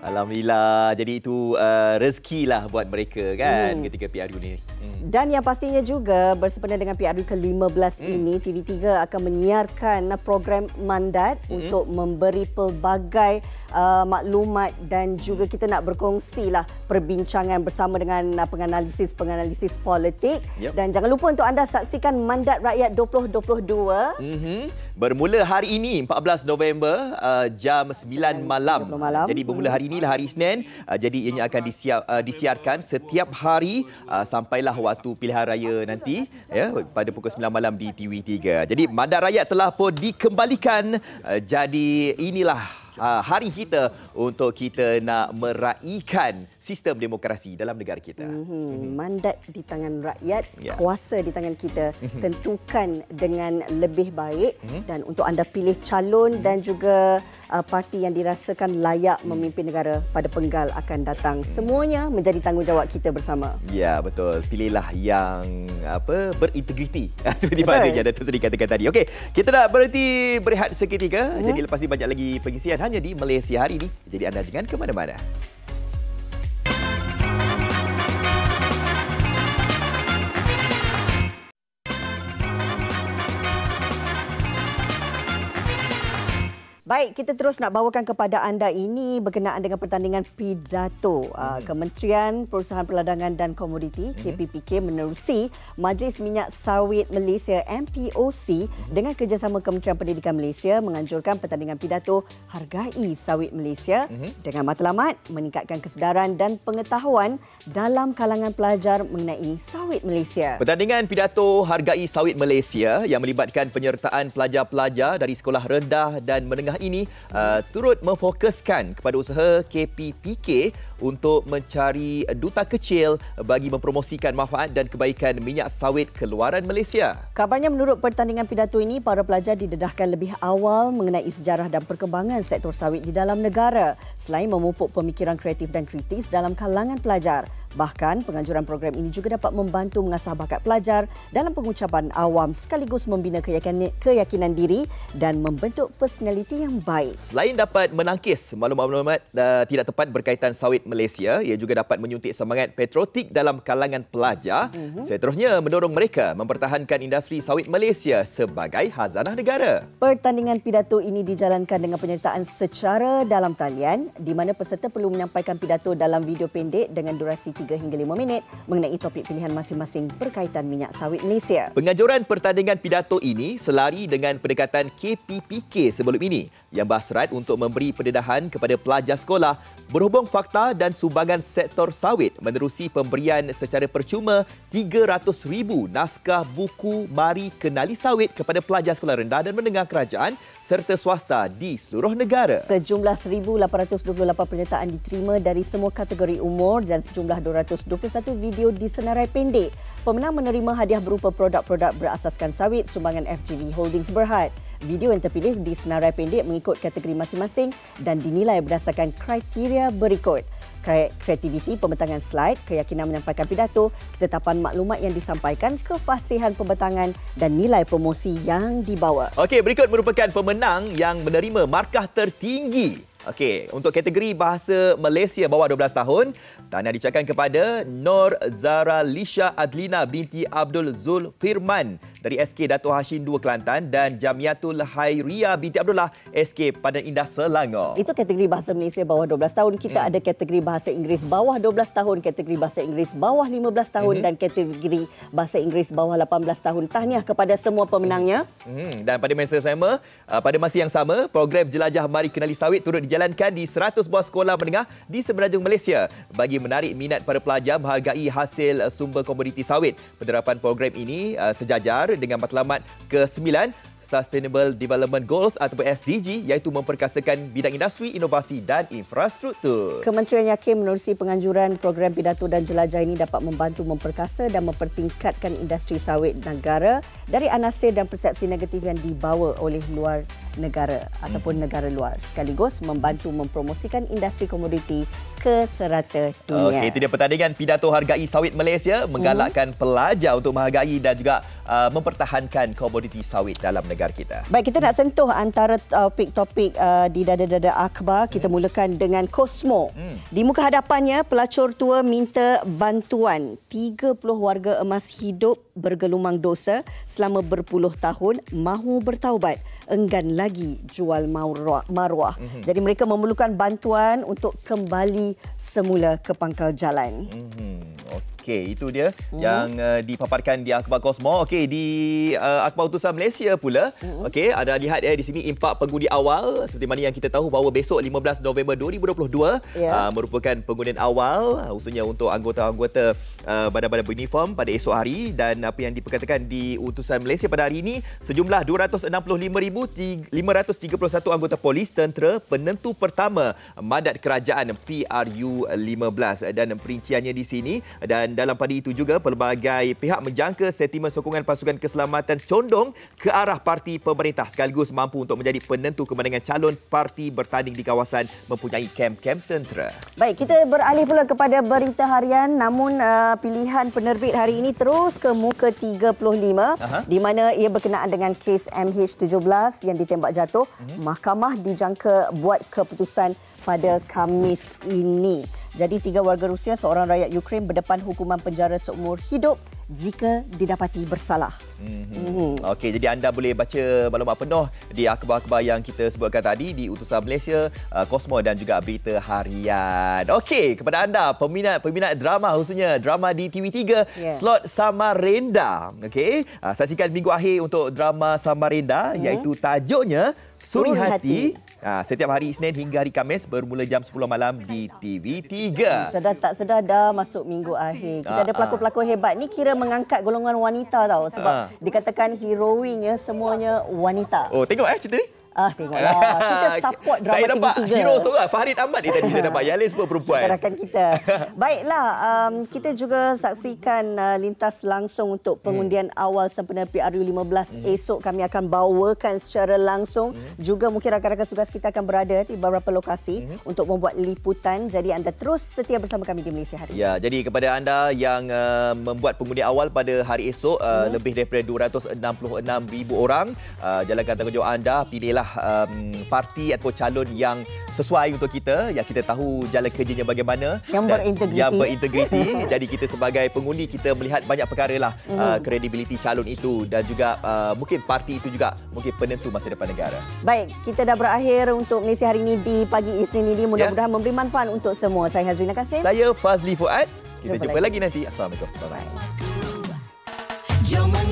Alhamdulillah. Jadi itu rezekilah buat mereka kan ketika PRU ni. Dan yang pastinya juga bersempena dengan PRU ke-15 ini, TV3 akan menyiarkan program mandat untuk memberi pelbagai maklumat dan juga kita nak berkongsilah perbincangan bersama dengan penganalisis politik. Dan jangan lupa untuk anda saksikan Mandat Rakyat 2022. Bermula hari ini 14 November jam 9 malam. Jadi bermula hari inilah hari Isnin. Jadi ianya akan disiarkan setiap hari sampailah waktu pilihan raya nanti ya pada pukul 9 malam di TV3. Jadi Mandat Rakyat telah pun dikembalikan. Jadi inilah hari kita untuk kita nak meraihkan sistem demokrasi dalam negara kita. Mandat di tangan rakyat, kuasa di tangan kita. Tentukan dengan lebih baik dan untuk anda pilih calon dan juga parti yang dirasakan layak memimpin negara pada penggal akan datang. Semuanya menjadi tanggungjawab kita bersama. Ya, betul. Pilihlah yang berintegriti seperti mana yang Datuk Seri katakan tadi. Okey, kita nak berhenti berehat seketika. Jadi lepas ni banyak lagi pengisian hanya di Malaysia Hari ini. Jadi anda jangan ke mana-mana. Baik, kita terus nak bawakan kepada anda ini berkenaan dengan pertandingan pidato. Kementerian Perusahaan Perdagangan dan Komoditi KPPK menerusi Majlis Minyak Sawit Malaysia MPOC dengan kerjasama Kementerian Pendidikan Malaysia menganjurkan pertandingan pidato Hargai Sawit Malaysia dengan matlamat meningkatkan kesedaran dan pengetahuan dalam kalangan pelajar mengenai sawit Malaysia. Pertandingan pidato Hargai Sawit Malaysia yang melibatkan penyertaan pelajar-pelajar dari sekolah rendah dan menengah ini turut memfokuskan kepada usaha KPPK untuk mencari duta kecil bagi mempromosikan manfaat dan kebaikan minyak sawit keluaran Malaysia. Kabarnya menurut pertandingan pidato ini, para pelajar didedahkan lebih awal mengenai sejarah dan perkembangan sektor sawit di dalam negara selain memupuk pemikiran kreatif dan kritis dalam kalangan pelajar. Bahkan, penganjuran program ini juga dapat membantu mengasah bakat pelajar dalam pengucapan awam sekaligus membina keyakinan diri dan membentuk personaliti yang baik. Selain dapat menangkis maklumat-maklumat tidak tepat berkaitan sawit Malaysia, ia juga dapat menyuntik semangat patriotik dalam kalangan pelajar. Seterusnya, mendorong mereka mempertahankan industri sawit Malaysia sebagai khazanah negara. Pertandingan pidato ini dijalankan dengan penyertaan secara dalam talian di mana peserta perlu menyampaikan pidato dalam video pendek dengan durasi 3 hingga 5 minit mengenai topik pilihan masing-masing berkaitan minyak sawit Malaysia. Penganjuran pertandingan pidato ini selari dengan pendekatan KPPK sebelum ini yang berhasrat untuk memberi pendedahan kepada pelajar sekolah berhubung fakta dan sumbangan sektor sawit menerusi pemberian secara percuma 300,000 naskah buku Mari Kenali Sawit kepada pelajar sekolah rendah dan menengah kerajaan serta swasta di seluruh negara. Sejumlah 1,828 penyertaan diterima dari semua kategori umur dan sejumlah 221 video disenarai pendek. Pemenang menerima hadiah berupa produk-produk berasaskan sawit sumbangan FGV Holdings Berhad. Video yang terpilih disenarai pendek mengikut kategori masing-masing dan dinilai berdasarkan kriteria berikut: kreativiti pembentangan slide, keyakinan menyampaikan pidato, ketetapan maklumat yang disampaikan, kefasihan pembentangan dan nilai promosi yang dibawa. Okey, berikut merupakan pemenang yang menerima markah tertinggi. Okey, untuk kategori bahasa Malaysia bawah 12 tahun, tahniah diucapkan kepada Nur Zara Lisha Adlina binti Abdul Zul Firman dari SK Dato' Hashim 2 Kelantan dan Jamiatul Khairia binti Abdullah SK Padan Indah Selangor. Itu kategori bahasa Malaysia bawah 12 tahun. Kita ada kategori bahasa Inggeris bawah 12 tahun, kategori bahasa Inggeris bawah 15 tahun dan kategori bahasa Inggeris bawah 18 tahun. Tahniah kepada semua pemenangnya. Dan pada masa yang sama, program Jelajah Mari Kenali Sawit turut dijalankan di 100 buah sekolah menengah di semenanjung Malaysia bagi menarik minat para pelajar menghargai hasil sumber komoditi sawit. Penerapan program ini sejajar dengan matlamat ke-9 Sustainable Development Goals ataupun SDG iaitu memperkasakan bidang industri, inovasi dan infrastruktur. Kementerian yakin menerusi penganjuran program pidato dan jelajah ini dapat membantu memperkasa dan mempertingkatkan industri sawit negara dari anasir dan persepsi negatif yang dibawa oleh luar negara ataupun negara luar, sekaligus membantu mempromosikan industri komoditi ke serata dunia. Okey, itu dia pertandingan pidato Hargai Sawit Malaysia menggalakkan pelajar untuk menghargai dan juga mempertahankan komoditi sawit dalam negara kita. Baik, kita nak sentuh antara topik-topik di dada-dada akhbar. Kita mulakan dengan Kosmo. Di muka hadapannya, pelacur tua minta bantuan 30 warga emas hidup bergelumang dosa selama berpuluh tahun mahu bertaubat, enggan lagi jual maruah. Jadi mereka memerlukan bantuan untuk kembali semula ke pangkal jalan. Okey, itu dia yang dipaparkan di Akhbar Kosmo. Okey, di Akhbar Utusan Malaysia pula. Okey, ada lihat di sini impak pengundi awal seperti mana yang kita tahu bahawa besok 15 November 2022 merupakan pengundian awal khususnya untuk anggota-anggota badan-badan beruniform pada esok hari, dan apa yang diperkatakan di Utusan Malaysia pada hari ini sejumlah 265,531 anggota polis tentera penentu pertama Madat Kerajaan PRU 15 dan perinciannya di sini. Dan dalam pada itu juga pelbagai pihak menjangka sentimen sokongan pasukan keselamatan condong ke arah parti pemerintah sekaligus mampu untuk menjadi penentu kemenangan calon parti bertanding di kawasan mempunyai kem-kem tentera. Baik, kita beralih pula kepada berita harian, namun pilihan penerbit hari ini terus ke muka 35 di mana ia berkenaan dengan kes MH17 yang ditembak jatuh. Mahkamah dijangka buat keputusan pada Khamis ini. Jadi 3 warga Rusia, seorang rakyat Ukraine berdepan hukuman penjara seumur hidup jika didapati bersalah. Okey, jadi anda boleh baca maklumat penuh di akhbar-akhbar yang kita sebutkan tadi di Utusan Malaysia, Cosmo dan juga Berita Harian. Okey, kepada anda peminat drama, khususnya drama di TV3, slot Samarinda. Okey, saksikan minggu akhir untuk drama Samarinda iaitu tajuknya Suri Hati. Setiap hari Isnin hingga hari Khamis bermula jam 10 malam di TV3. Sedar tak sedar dah masuk minggu akhir. Kita ada pelakon-pelakon hebat ni kira mengangkat golongan wanita tau. Sebab dikatakan heroinnya semuanya wanita. Oh, tengok cerita ni. Tengoklah. Kita support drama TV3. Saya nampak hero seorang, Farid Ahmad ni tadi saya nampak. Yang lain semua perempuan. Rakan kita. Baiklah, kita juga saksikan lintas langsung untuk pengundian awal sempena PRU15. Esok kami akan bawakan secara langsung. Juga mungkin rakan-rakan tugas kita akan berada di beberapa lokasi untuk membuat liputan. Jadi anda terus setia bersama kami di Malaysia Hari. Ya, jadi kepada anda yang membuat pengundian awal pada hari esok, lebih daripada 266,000 orang, jalankan tanggungjawab anda, pilihlah parti atau calon yang sesuai untuk kita, yang kita tahu jalan kerjanya bagaimana, yang berintegriti. Jadi kita sebagai pengundi, kita melihat banyak perkara lah, kredibiliti calon itu dan juga mungkin parti itu juga mungkin penentu masa depan negara. Baik, kita dah berakhir untuk Malaysia Hari ini di pagi Isnin ini. Mudah-mudahan memberi manfaat untuk semua. Saya Hazrina Kasim. Saya Fazli Fuad. Kita jumpa lagi nanti. Assalamualaikum. Bye-bye.